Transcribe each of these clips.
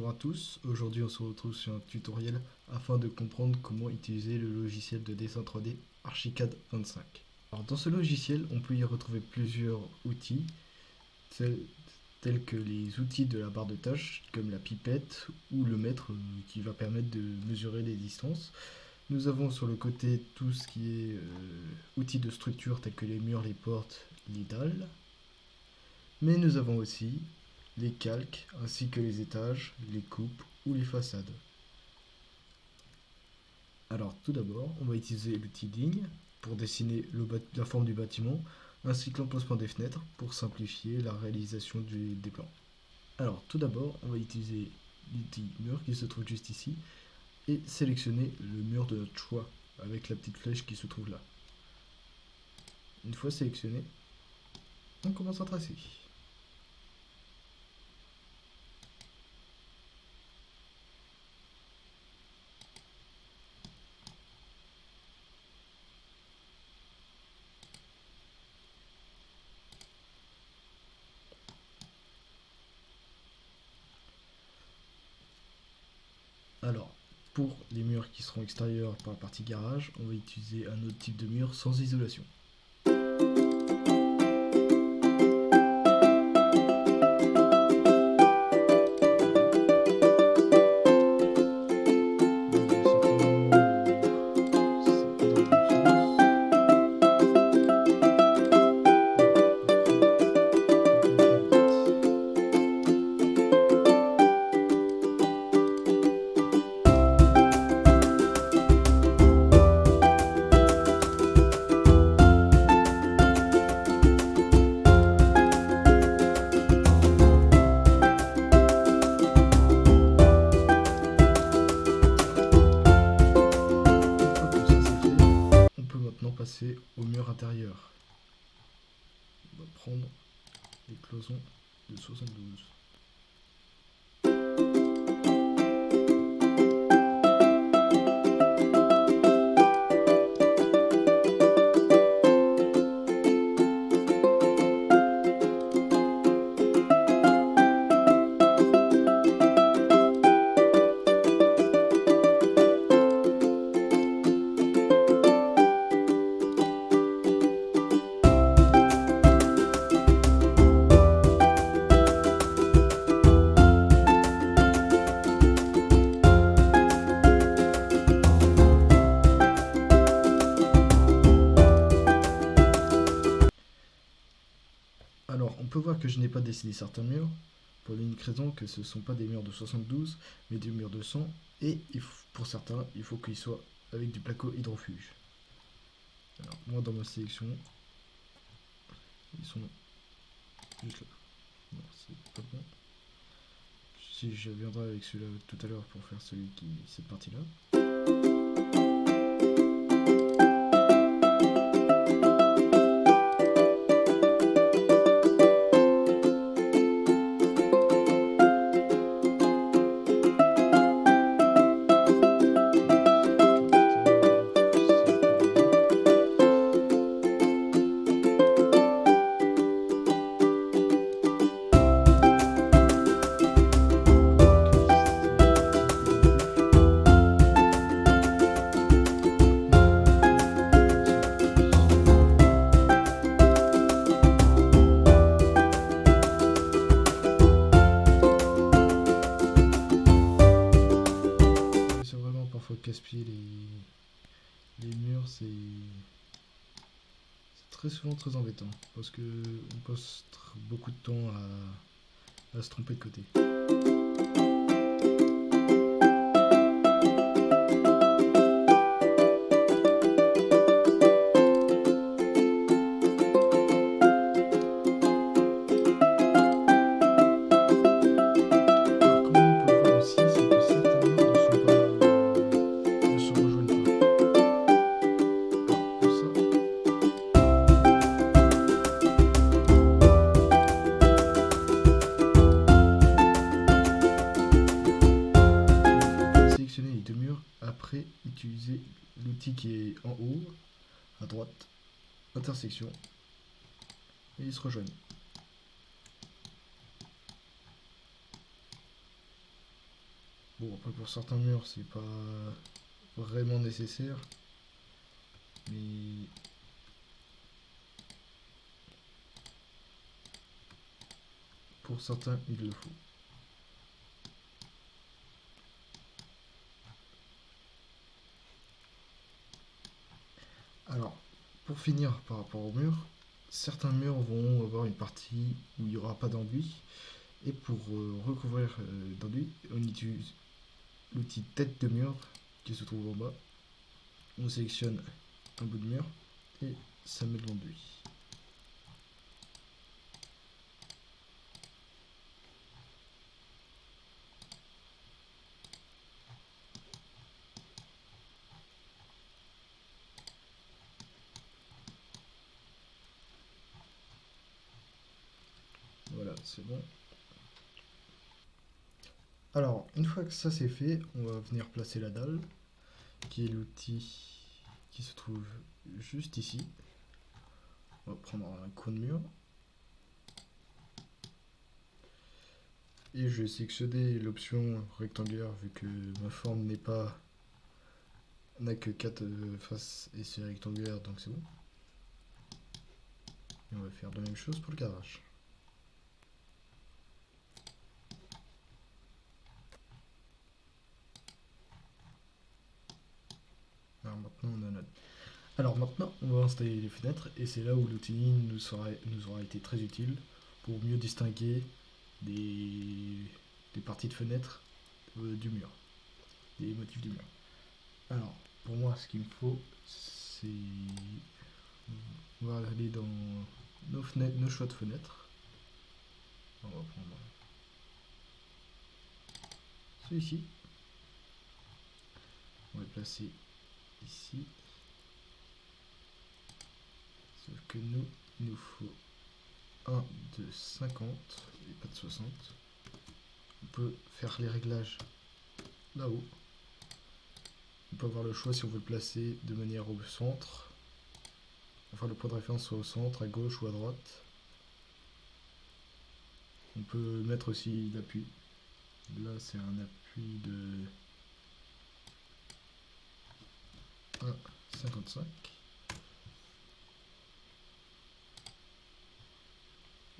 Bonjour à tous, aujourd'hui on se retrouve sur un tutoriel afin de comprendre comment utiliser le logiciel de dessin 3D Archicad 25. Alors dans ce logiciel, on peut y retrouver plusieurs outils, tels que les outils de la barre de tâches, comme la pipette ou le mètre qui va permettre de mesurer les distances. Nous avons sur le côté tout ce qui est outils de structure tels que les murs, les portes, les dalles. Mais nous avons aussi les calques ainsi que les étages, les coupes ou les façades. Alors tout d'abord, on va utiliser l'outil ligne pour dessiner la forme du bâtiment ainsi que l'emplacement des fenêtres pour simplifier la réalisation des plans. Alors tout d'abord, on va utiliser l'outil mur qui se trouve juste ici et sélectionner le mur de notre choix avec la petite flèche qui se trouve là. Une fois sélectionné, on commence à tracer. Alors, pour les murs qui seront extérieurs par la partie garage, on va utiliser un autre type de mur sans isolation. Passer au mur intérieur. On va prendre les cloisons de 72. Alors, on peut voir que je n'ai pas dessiné certains murs, pour l'unique raison que ce ne sont pas des murs de 72, mais des murs de 100, et pour certains, il faut qu'ils soient avec du placo hydrofuge. Alors, moi dans ma sélection, ils sont juste là. Non, c'est pas bon. Si je viendrai avec celui-là tout à l'heure pour faire cette partie-là. Casse-pied les murs, c'est très souvent très embêtant parce que on passe beaucoup de temps à se tromper de côté. Après, utilisez l'outil qui est en haut, à droite, intersection, et ils se rejoignent. Bon, après pour certains murs, c'est pas vraiment nécessaire, mais pour certains, il le faut. Alors, pour finir par rapport aux murs, certains murs vont avoir une partie où il n'y aura pas d'enduit. Et pour recouvrir d'enduit, on utilise l'outil tête de mur qui se trouve en bas. On sélectionne un bout de mur et ça met de l'enduit. Voilà, c'est bon. Alors, une fois que ça c'est fait, on va venir placer la dalle, qui est l'outil qui se trouve juste ici. On va prendre un coin de mur. Et je vais sélectionner l'option rectangulaire vu que ma forme n'a que 4 faces et c'est rectangulaire, donc c'est bon. Et on va faire la même chose pour le cadrage. Alors maintenant, on va installer les fenêtres et c'est là où l'outil nous aura été très utile pour mieux distinguer des parties de fenêtres du mur, des motifs du mur. Alors, pour moi, ce qu'il me faut, c'est... On va aller dans nos choix de fenêtres. On va prendre celui-ci. On va le placer ici. Sauf que il nous faut un de 50 et pas de 60. On peut faire les réglages là-haut. On peut avoir le choix si on veut le placer de manière au centre. Enfin, le point de référence soit au centre, à gauche ou à droite. On peut mettre aussi l'appui. Là, c'est un appui de 1,55.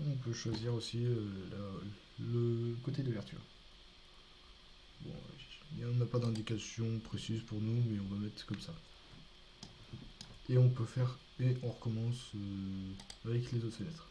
On peut choisir aussi le côté d'ouverture. Bon, il n'y en a pas d'indication précise pour nous, mais on va mettre comme ça. Et on peut faire, et on recommence avec les autres fenêtres.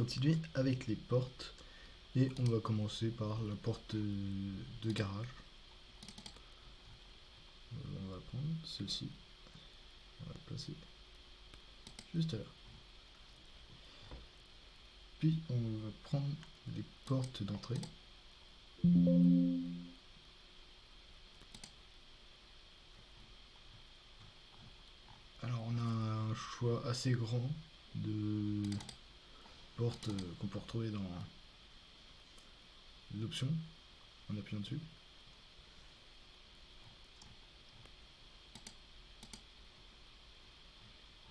continuer avec les portes. Et on va commencer par la porte de garage. On va prendre celle-ci. On va la placer juste là. Puis on va prendre les portes d'entrée. Alors on a un choix assez grand de portes qu'on peut retrouver dans l'option en appuyant dessus.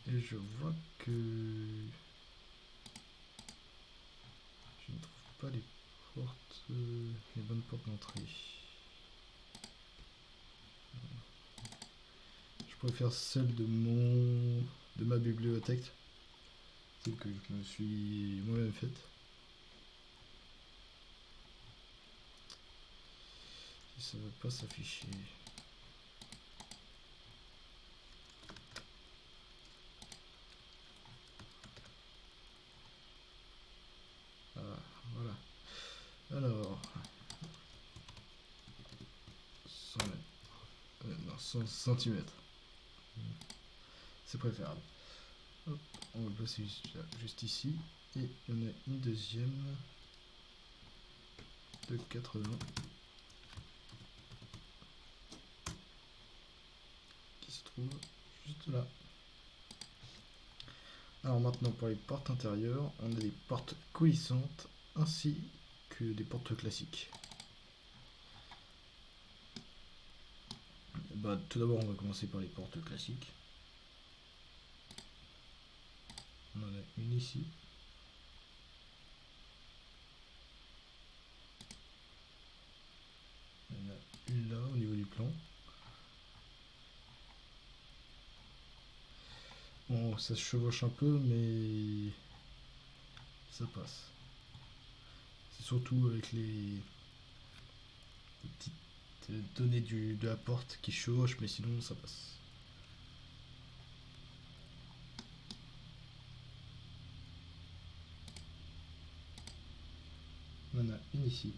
Et je vois que je ne trouve pas les portes, les bonnes portes d'entrée. Je préfère celle de ma bibliothèque, celle que je me suis moi-même faite. Et ça ne va pas s'afficher. Voilà. Alors, 100 mètres. Non, 100 cm. C'est préférable. Hop, on va le placer juste ici. Et il y en a une deuxième de 80 qui se trouve juste là. Alors maintenant pour les portes intérieures, on a des portes coulissantes ainsi que des portes classiques. Bah, tout d'abord on va commencer par les portes classiques. On en a une ici. Il y en a une là au niveau du plan. Bon, ça se chevauche un peu, mais ça passe. C'est surtout avec les petites données de la porte qui chevauchent, mais sinon ça passe. On en a une ici.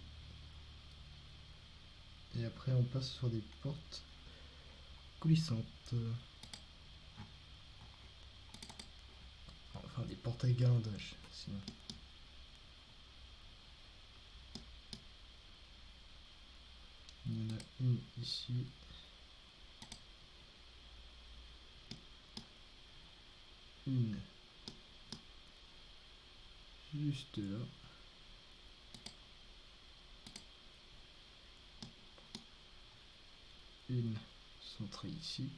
Et après on passe sur des portes coulissantes. Enfin des portes à guirlandage sinon. Il y en a une ici. Une juste là. Une centrée ici.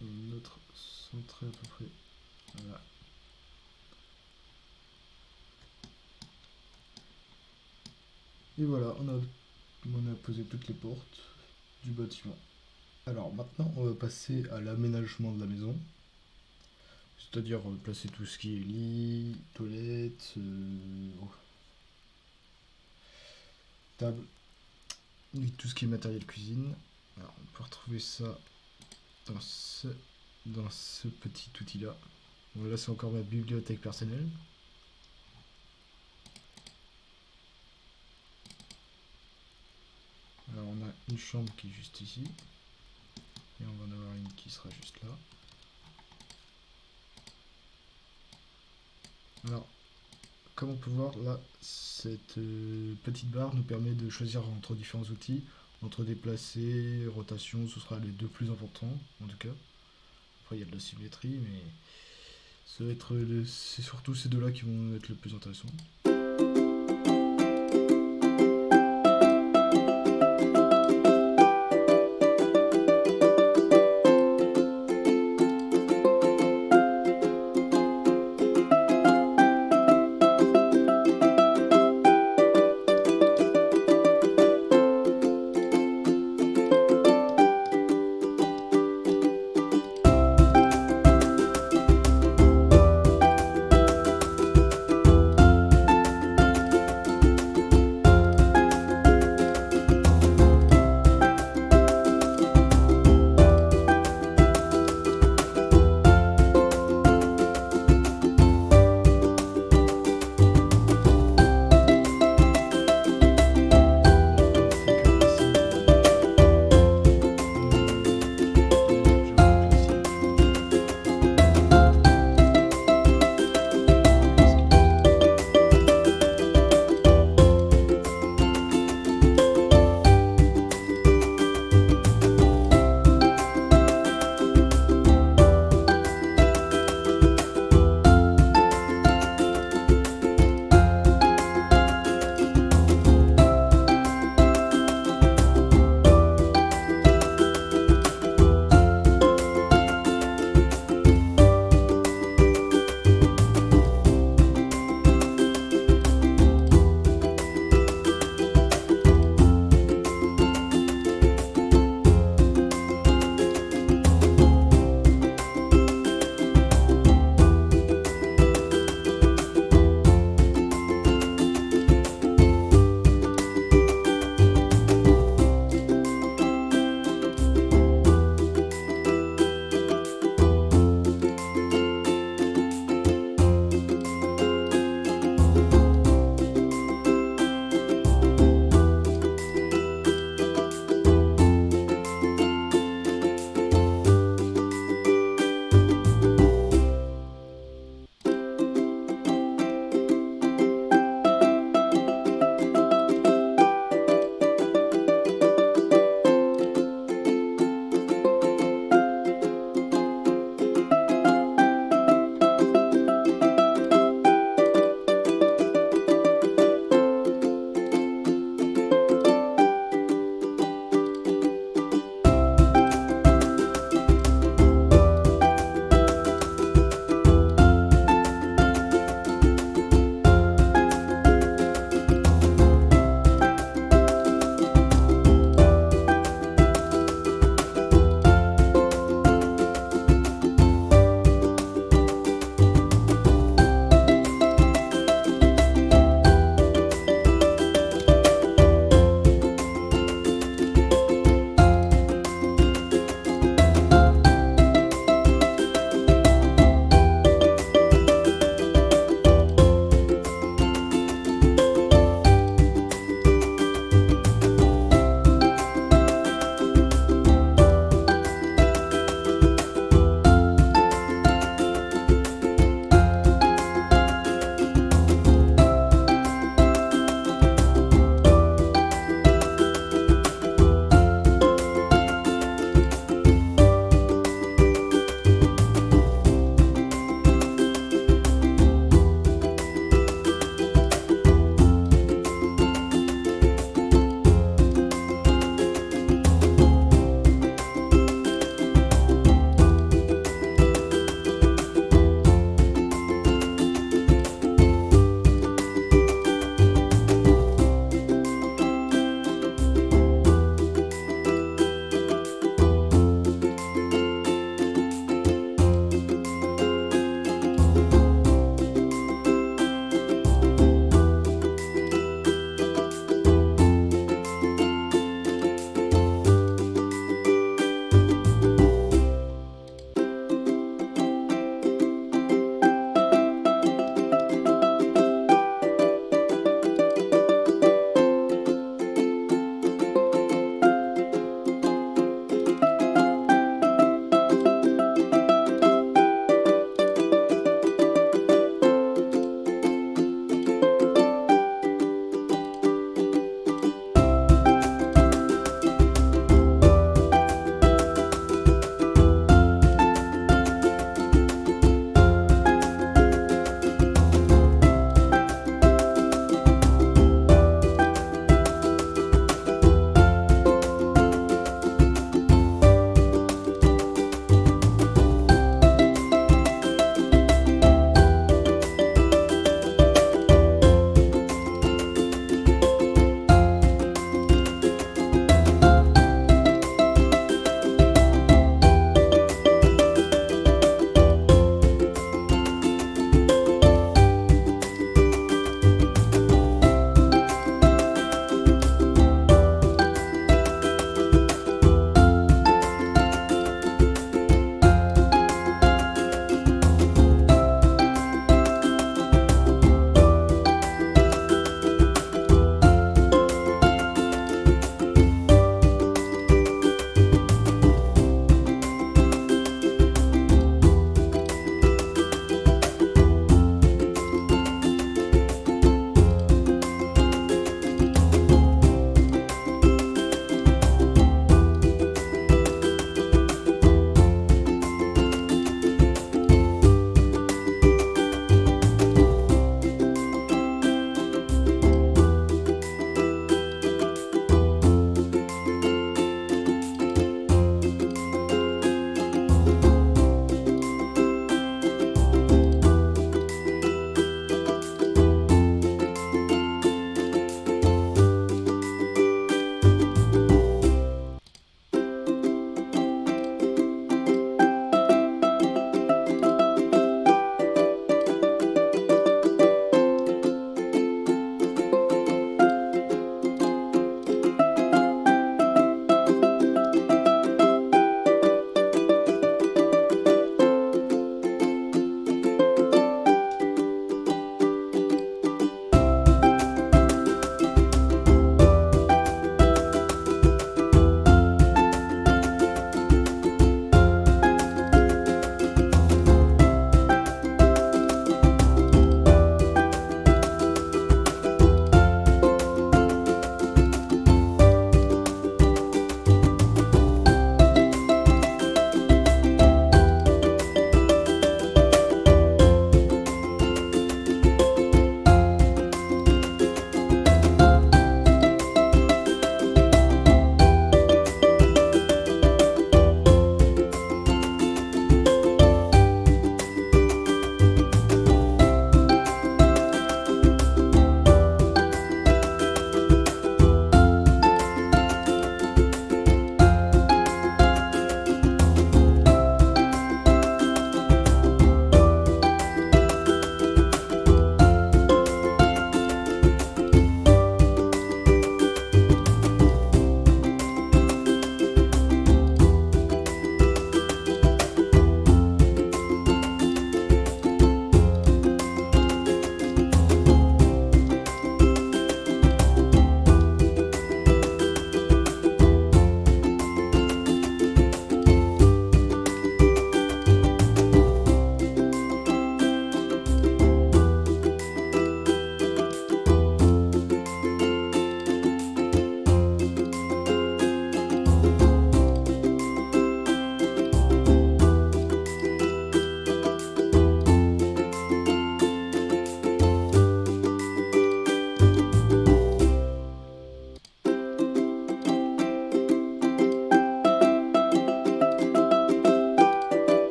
Et une autre centrée à peu près. Voilà. Et voilà, on a posé toutes les portes du bâtiment. Alors maintenant, on va passer à l'aménagement de la maison. C'est-à-dire placer tout ce qui est lit, toilette, table, et tout ce qui est matériel cuisine. Alors on peut retrouver ça dans ce petit outil là. Bon, là c'est encore ma bibliothèque personnelle. Alors on a une chambre qui est juste ici. Et on va en avoir une qui sera juste là. Alors, comme on peut voir là, cette petite barre nous permet de choisir entre différents outils, entre déplacer, rotation, ce sera les deux plus importants en tout cas. Après il y a de la symétrie, mais c'est surtout ces deux-là qui vont être le plus intéressants.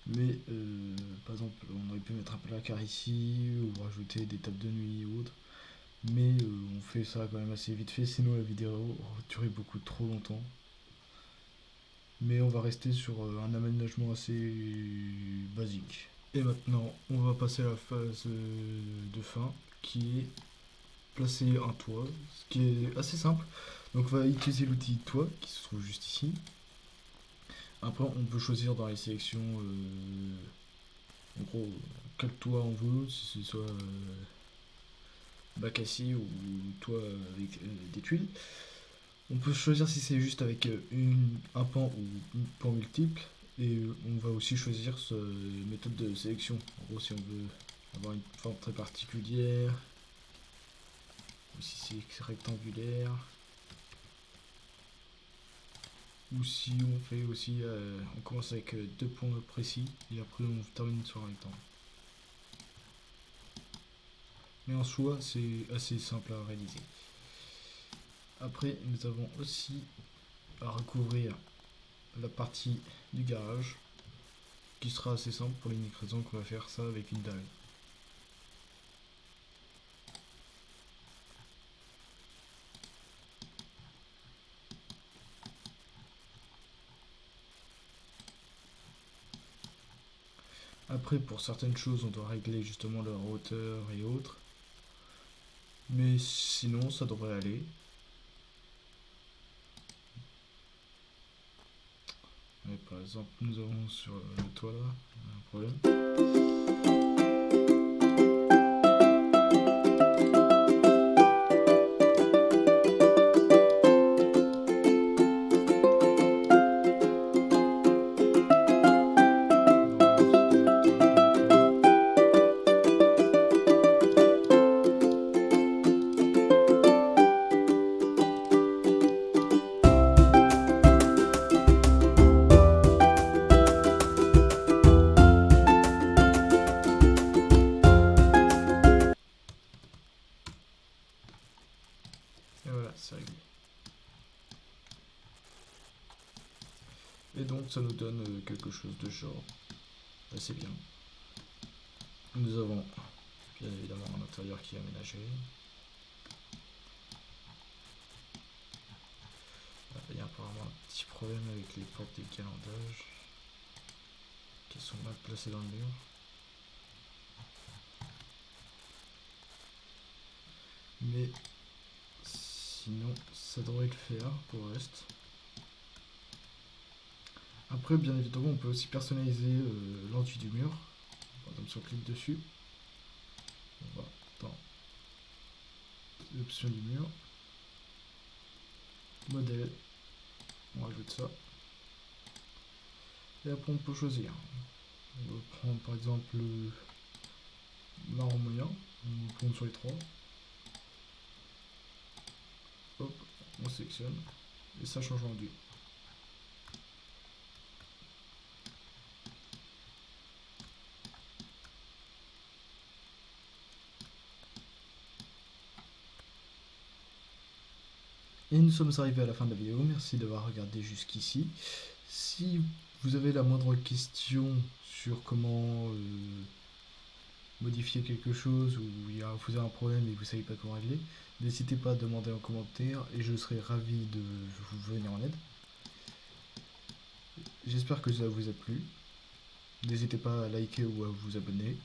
Mais par exemple, on aurait pu mettre un placard ici ou rajouter des tables de nuit ou autre. Mais on fait ça quand même assez vite fait, sinon la vidéo aurait duré beaucoup trop longtemps. Mais on va rester sur un aménagement assez basique. Et maintenant, on va passer à la phase de fin, qui est placer un toit, ce qui est assez simple. Donc on va utiliser l'outil toit, qui se trouve juste ici. Après, on peut choisir dans les sélections, en gros, quel toit on veut, si c'est soit bac acier ou toit avec des tuiles. On peut choisir si c'est juste avec un pan ou un pan multiple. Et on va aussi choisir cette méthode de sélection. En gros, si on veut avoir une forme très particulière, ou si c'est rectangulaire, ou si on fait aussi, on commence avec deux points précis et après on termine sur un rectangle. Mais en soi, c'est assez simple à réaliser. Après, nous avons aussi à recouvrir la partie du garage, qui sera assez simple pour l'unique raison qu'on va faire ça avec une dalle. Après, pour certaines choses, on doit régler justement leur hauteur et autres. Mais sinon, ça devrait aller. Mais par exemple, nous avons sur le toit là un problème. Et voilà, c'est réglé. Et donc ça nous donne quelque chose de genre assez bien. Nous avons bien évidemment un intérieur qui est aménagé. Il y a apparemment un petit problème avec les portes d'égalandage qui sont mal placées dans le mur. Mais sinon ça devrait le faire pour le reste. Après, bien évidemment, on peut aussi personnaliser l'enduit du mur. Par exemple, si on clique dessus, on va dans l'option du mur, modèle, on rajoute ça. Et après, on peut choisir. On va prendre par exemple le marron moyen, on va prendre sur les trois. Hop, on sélectionne et ça change l'enduit. Et nous sommes arrivés à la fin de la vidéo, merci d'avoir regardé jusqu'ici. Si vous avez la moindre question sur comment modifier quelque chose ou vous avez un problème et vous ne savez pas comment régler, n'hésitez pas à demander en commentaire et je serai ravi de vous venir en aide. J'espère que ça vous a plu. N'hésitez pas à liker ou à vous abonner.